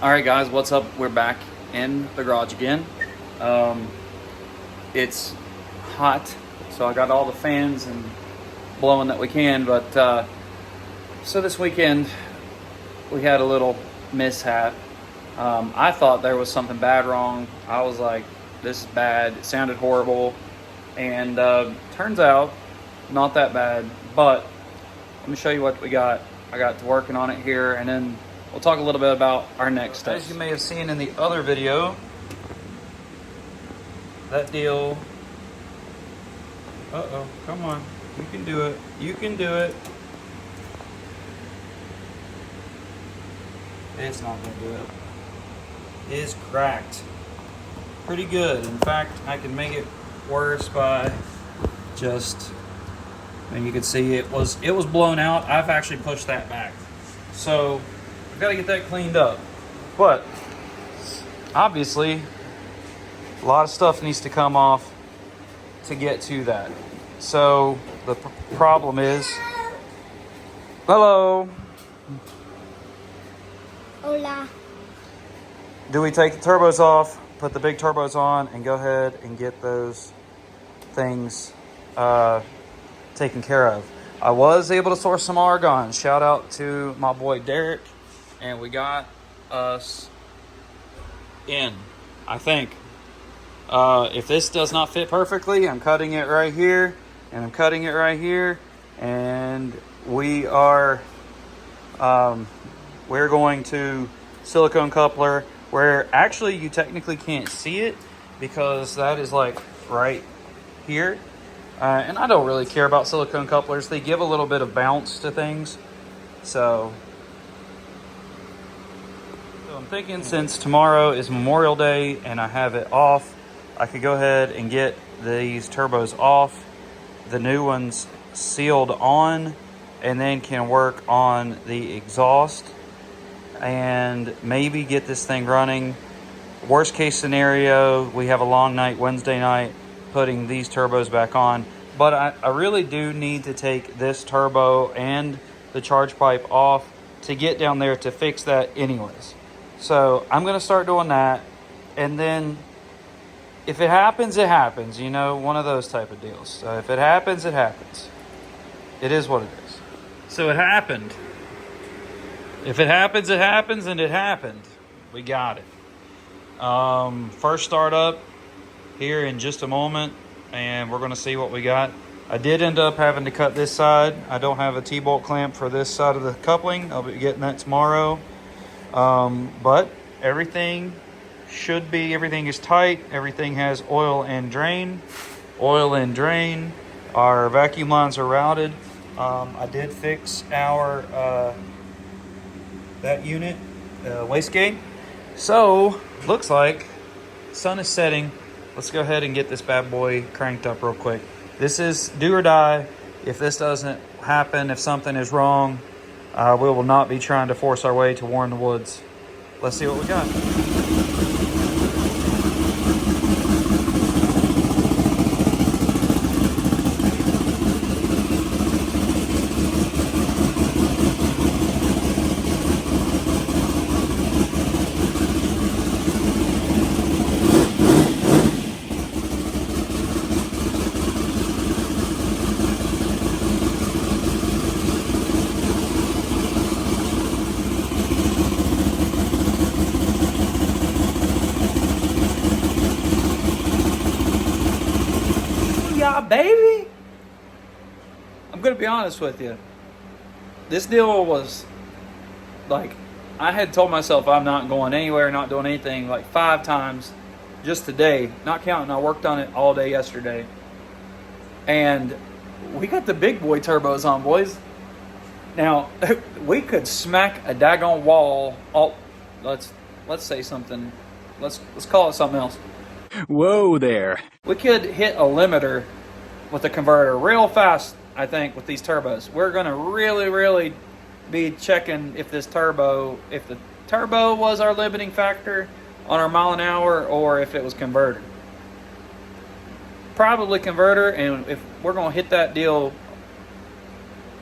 All right, guys, what's up? We're back in the garage again. It's hot, so I got all the fans and blowing that we can. But so this weekend we had a little mishap. I thought there was something bad wrong. I was like, "This is bad." It sounded horrible, and turns out not that bad. But let me show you what we got. I got to working on it here, and then we'll talk a little bit about our next steps. As you may have seen in the other video, that deal. Uh-oh, come on. You can do it. You can do it. It's not going to do it. It is cracked. Pretty good. In fact, I can make it worse by just, and you can see it was blown out. I've actually pushed that back. So I've got to get that cleaned up. But obviously, a lot of stuff needs to come off to get to that. So the problem is, hello. Hola. Do we take the turbos off, put the big turbos on, and go ahead and get those things taken care of? I was able to source some argon. Shout out to my boy Derek, and we got us in, I think. If this does not fit perfectly, I'm cutting it right here, and I'm cutting it right here, and we are we're going to silicone coupler, where actually you technically can't see it because that is like right here. And I don't really care about silicone couplers. They give a little bit of bounce to things. So I'm thinking, since tomorrow is Memorial Day and I have it off, I could go ahead and get these turbos off, the new ones sealed on, and then can work on the exhaust and maybe get this thing running. Worst case scenario, we have a long night Wednesday night putting these turbos back on. But I really do need to take this turbo and the charge pipe off to get down there to fix that anyways. So I'm going to start doing that, and then if it happens, it happens, you know, one of those type of deals. So if it happens, it happens. It is what it is. So it happened. If it happens, it happens, and it happened. We got it. First startup here in just a moment, and we're going to see what we got. I did end up having to cut this side. I don't have a T-bolt clamp for this side of the coupling. I'll be getting that tomorrow. But everything is tight. Everything has oil and drain. Our vacuum lines are routed. I did fix our that unit wastegate. So looks like sun is setting. Let's go ahead and get this bad boy cranked up real quick. This is do or die. If this doesn't happen, if something is wrong, we will not be trying to force our way to Warren Woods. Let's see what we got. Baby, I'm gonna be honest with you. This deal was like, I had told myself I'm not going anywhere, not doing anything, like 5 times just today, not counting I worked on it all day yesterday. And we got the big boy turbos on, boys. Now we could smack a daggone wall. Let's say something. Let's call it something else. Whoa there. We could hit a limiter with the converter real fast, I think, with these turbos. We're going to really be checking if the turbo was our limiting factor on our mile an hour, or if it was converter. Probably converter, and if we're going to hit that deal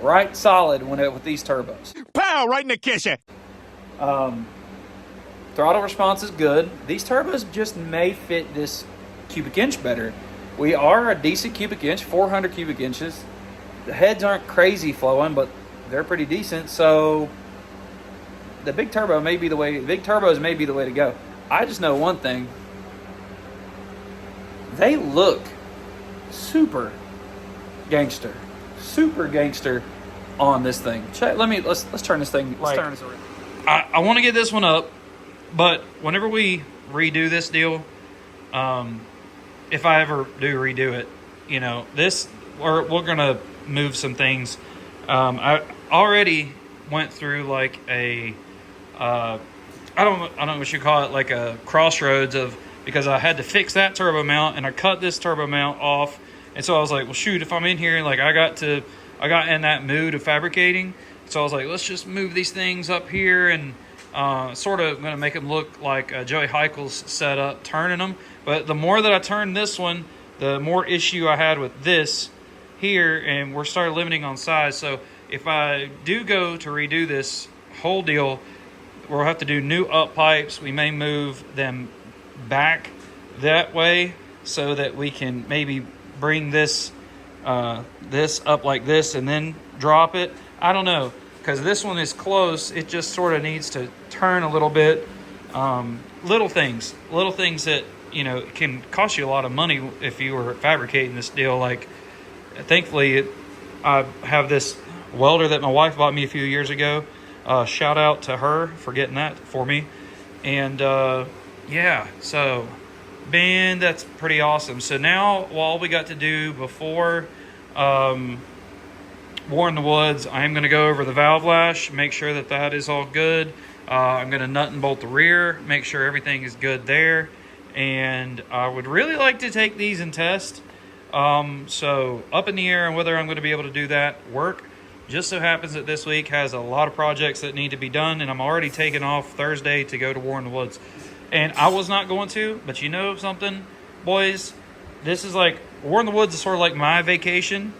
right solid with these turbos. Pow, right in the kitchen. Throttle response is good. These turbos just may fit this cubic inch better. We are a decent cubic inch, 400 cubic inches. The heads aren't crazy flowing, but they're pretty decent. So the big turbo may be the way. Big turbos may be the way to go. I just know one thing. They look super gangster on this thing. Check. Let's turn this thing. Let's turn this around. I want to get this one up, but whenever we redo this deal, if I ever do redo it, you know, we're gonna move some things. I already went through like a I don't know what you call it, like a crossroads because I had to fix that turbo mount and I cut this turbo mount off, and so I was like, well, shoot, if I'm in here, like I got in that mood of fabricating, so I was like, let's just move these things up here and sort of going to make them look like Joey Heichel's setup, turning them. But the more that I turned this one, the more issue I had with this here, and we're started limiting on size. So if I do go to redo this whole deal, we'll have to do new up pipes. We may move them back that way so that we can maybe bring this up like this and then drop it. I don't know, because this one is close. It just sort of needs to turn a little bit. Little things that, you know, can cost you a lot of money if you were fabricating this deal. Like, thankfully, I have this welder that my wife bought me a few years ago. Shout out to her for getting that for me. And yeah, so man, that's pretty awesome. So now all we got to do before War in the Woods, I am going to go over the valve lash, make sure that is all good. I'm going to nut and bolt the rear, make sure everything is good there. And I would really like to take these and test. So up in the air on whether I'm going to be able to do that work. Just so happens that this week has a lot of projects that need to be done, and I'm already taking off Thursday to go to War in the Woods. And I was not going to, but you know something, boys? This is like, War in the Woods is sort of like my vacation.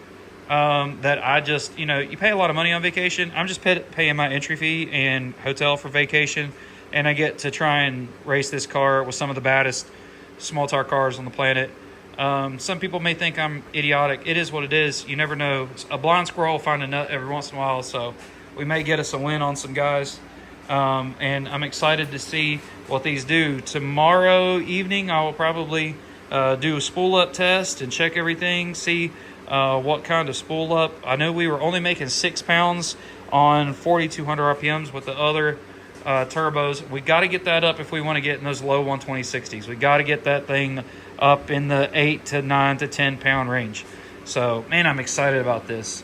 That I just, you know, you pay a lot of money on vacation. I'm just paying my entry fee and hotel for vacation, and I get to try and race this car with some of the baddest small tar cars on the planet. Some people may think I'm idiotic. It is what it is. You never know. A blind squirrel will find a nut every once in a while, so we may get us a win on some guys. And I'm excited to see what these do. Tomorrow evening, I will probably do a spool up test and check everything, see what kind of spool up. I know we were only making 6 pounds on 4,200 RPMs with the other turbos. We got to get that up if we want to get in those low 120/60s. We got to get that thing up in the 8 to 9 to 10 pound range. So, man, I'm excited about this.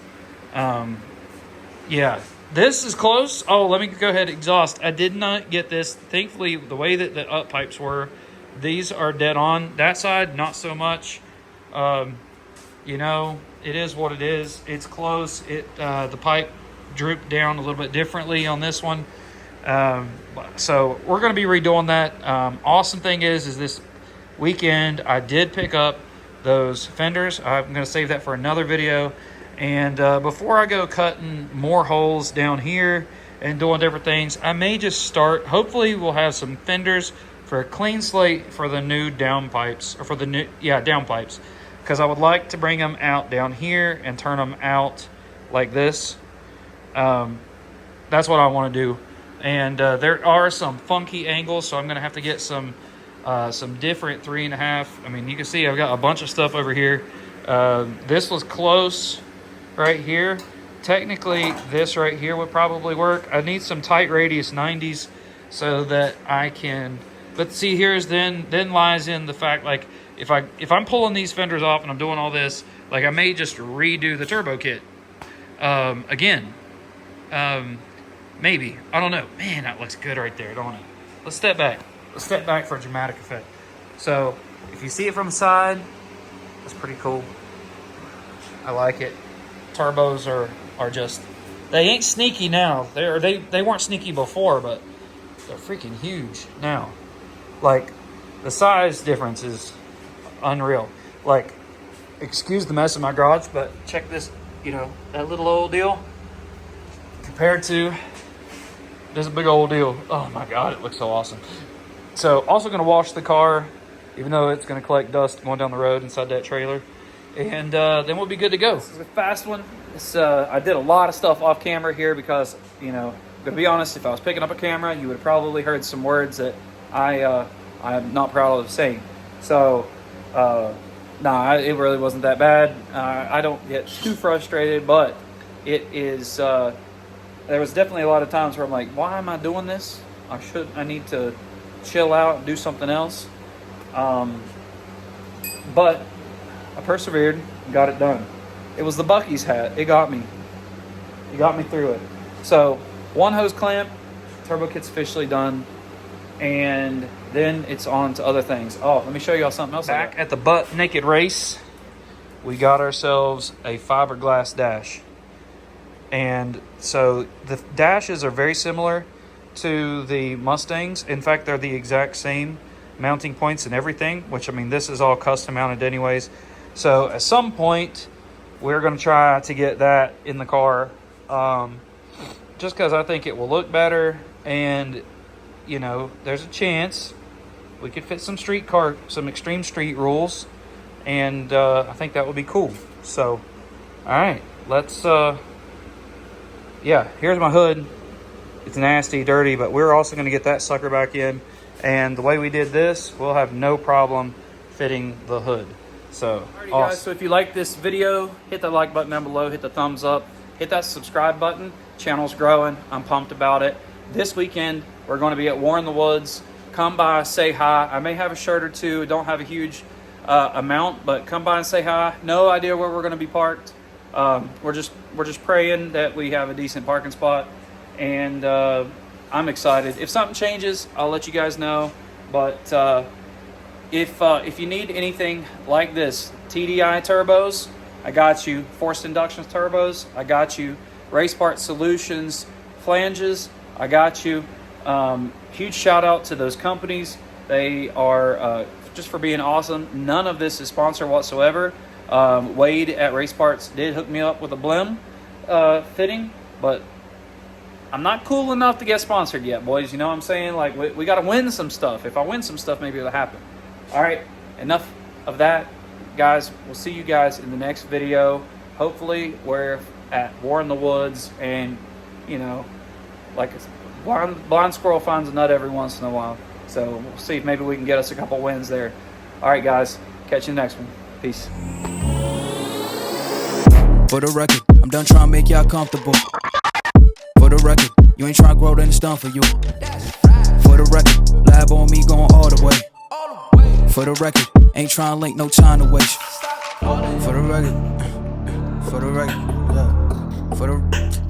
Yeah, this is close. Oh, let me go ahead and exhaust. I did not get this. Thankfully, the way that the up pipes were, these are dead on. That side, not so much. You know, it is what it is. It's close. The pipe drooped down a little bit differently on this one. So we're going to be redoing that. Awesome thing is this weekend I did pick up those fenders. I'm going to save that for another video. And before I go cutting more holes down here and doing different things, I may just start. Hopefully we'll have some fenders for a clean slate for the new down pipes, or for the new down pipes, because I would like to bring them out down here and turn them out like this. That's what I want to do. And there are some funky angles, so I'm going to have to get some different 3.5. I mean, you can see I've got a bunch of stuff over here. This was close right here. Technically, this right here would probably work. I need some tight radius 90s so that I can. But see, here's then lies in the fact, like, if I'm pulling these fenders off and I'm doing all this, like, I may just redo the turbo kit again. Maybe. I don't know. Man, that looks good right there, don't it? Let's step back. Let's step back for a dramatic effect. So, if you see it from the side, that's pretty cool. I like it. Turbos are just, they ain't sneaky now. They weren't sneaky before, but they're freaking huge now. Like, the size difference is unreal. Like, excuse the mess in my garage, but check this, you know, that little old deal compared to Just a big old deal. Oh my God, it looks so awesome. So also gonna wash the car, even though it's gonna collect dust going down the road inside that trailer. And then we'll be good to go. This is a fast one. I did a lot of stuff off camera here because, you know, to be honest, if I was picking up a camera, you would have probably heard some words that I'm not proud of saying. So, nah, it really wasn't that bad. I don't get too frustrated, but it is, there was definitely a lot of times where I'm like, why am I doing this? I need to chill out and do something else. But I persevered and got it done. It was the Buc-ee's hat. It got me. It got me through it. So, one hose clamp, turbo kit's officially done, and then it's on to other things. Oh, let me show y'all something else. Back at the Butt Naked Race, we got ourselves a fiberglass dash. And so the dashes are very similar to the Mustangs. In fact, they're the exact same mounting points and everything, which, I mean, this is all custom mounted anyways. So at some point, we're going to try to get that in the car, just because I think it will look better, and, you know, there's a chance we could fit some extreme street rules, and I think that would be cool. So, all right, let's, yeah, here's my hood. It's nasty, dirty, but we're also going to get that sucker back in, and the way we did this, we'll have no problem fitting the hood. So, alrighty, awesome. Guys, so if you like this video, hit the like button down below, hit the thumbs up, hit that subscribe button. Channel's growing. I'm pumped about it. This weekend, we're going to be at War in the Woods. Come by, say hi. I may have a shirt or two. Don't have a huge amount, but come by and say hi. No idea where we're going to be parked. We're just praying that we have a decent parking spot, and I'm excited. If something changes, I'll let you guys know. But if you need anything like this, TDI turbos, I got you. Forced induction turbos, I got you. Race Part Solutions flanges, I got you. Huge shout out to those companies. They are just for being awesome. None of this is sponsored whatsoever. Wade at Race Parts did hook me up with a blim fitting, but I'm not cool enough to get sponsored yet, boys. You know what I'm saying? Like, we got to win some stuff. If I win some stuff, maybe it'll happen. All right, enough of that, guys. We'll see you guys in the next video. Hopefully, we're at War in the Woods, and, you know, like a blind squirrel finds a nut every once in a while. So we'll see if maybe we can get us a couple wins there. All right, guys. Catch you in the next one. Peace. For the record, I'm done trying to make y'all comfortable. For the record, you ain't trying to grow, then it's done for you. For the record, lab on me going all the way. For the record, ain't trying to link, no time to waste. For the record, yeah. For the